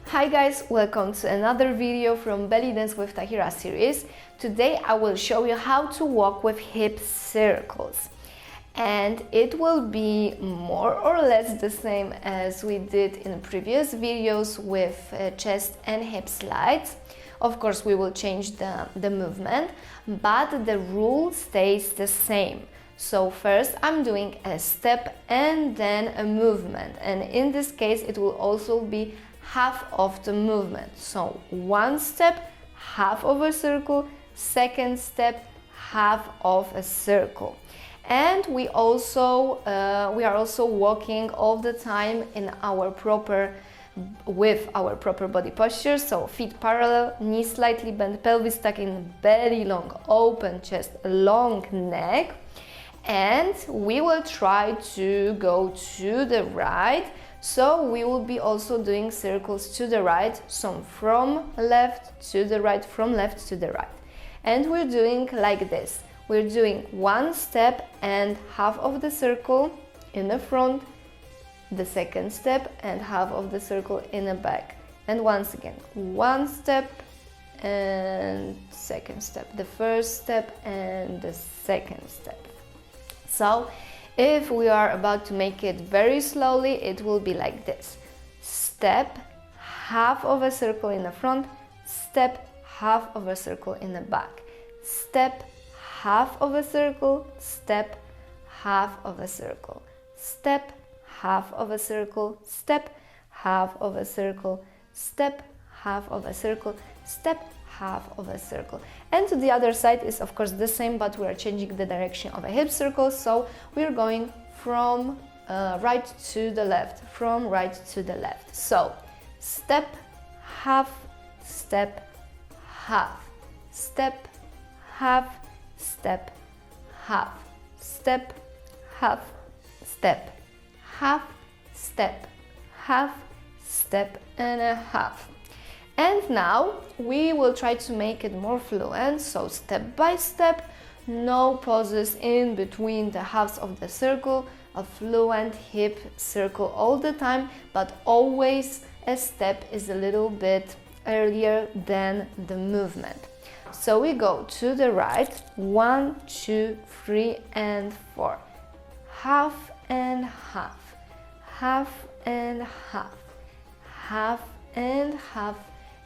Hi guys, welcome to another video from Belly Dance with Tahira series. Today I will show you how to walk with hip circles. And it will be more or less the same as we did in previous videos with chest and hip slides. Of course, we will change the movement, but the rule stays the same. So first I'm doing a step and then a movement. And in this case, it will also be half of the movement. So one step, half of a circle, second step, half of a circle. And we are also walking all the time in our with our proper body posture. So feet parallel, knees slightly bent, pelvis tucked in, belly long, open chest, long neck. And we will try to go to the right. So we will be also doing circles to the right, so from left to the right, from left to the right. And we're doing like this. We're doing one step and half of the circle in the front, the second step and half of the circle in the back. And once again, one step and second step, the first step and the second step. So if we are about to make it very slowly, it will be like this. Step, half of a circle in the front, step, half of a circle in the back. Step, half of a circle, step, half of a circle. Step, half of a circle, step, half of a circle, step, half of a circle, step, half of a circle. And to the other side is of course the same, but we are changing the direction of a hip circle, so we're going from right to the left, from right to the left. So step, half, step, half, step, half, step, half, step, half, step, half, step, half, step and a half. And now we will try to make it more fluent, so step by step, no pauses in between the halves of the circle, a fluent hip circle all the time, but always a step is a little bit earlier than the movement. So we go to the right, 1, 2, 3 and 4, half and half, half and half, half and half,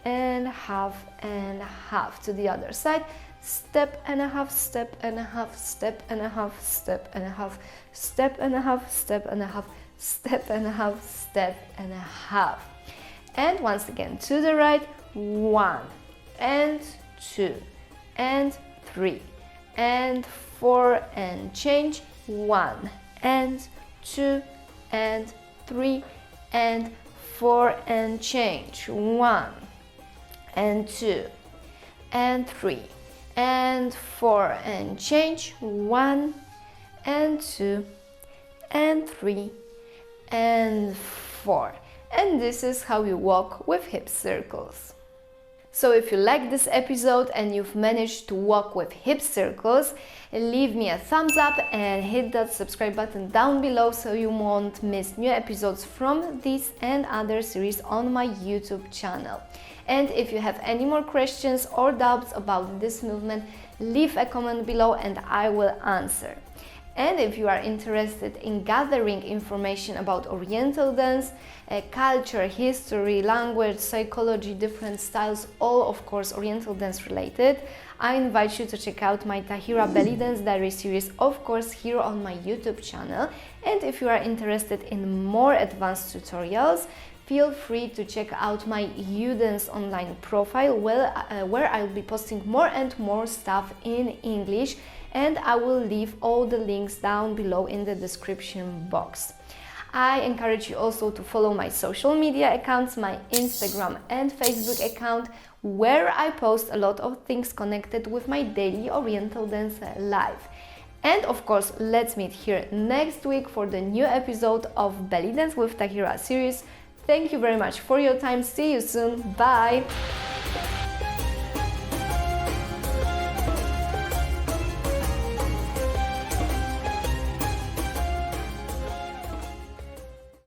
and half and half. To the other side, step and a half, step and a half, step and a half, step and a half, step and a half, step and a half, step and a half, step and a half. And once again to the right, 1 and 2 and 3 and 4 and change, 1 and 2 and 3 and 4 and change, 1 and 2 and 3 and 4 and change, 1 and 2 and 3 and 4. And this is how you walk with hip circles. So if you like this episode and you've managed to walk with hip circles, leave me a thumbs up and hit that subscribe button down below so you won't miss new episodes from this and other series on my YouTube channel. And if you have any more questions or doubts about this movement, leave a comment below and I will answer. And if you are interested in gathering information about Oriental dance, culture, history, language, psychology, different styles, all of course Oriental dance related, I invite you to check out my Tahira Belly Dance Diary series, of course here on my YouTube channel. And if you are interested in more advanced tutorials, feel free to check out my UDance online profile where I'll be posting more and more stuff in English, and I will leave all the links down below in the description box. I encourage you also to follow my social media accounts, my Instagram and Facebook account, where I post a lot of things connected with my daily Oriental dance life. And of course, let's meet here next week for the new episode of Belly Dance with Tahira series. Thank you very much for your time. See you soon. Bye!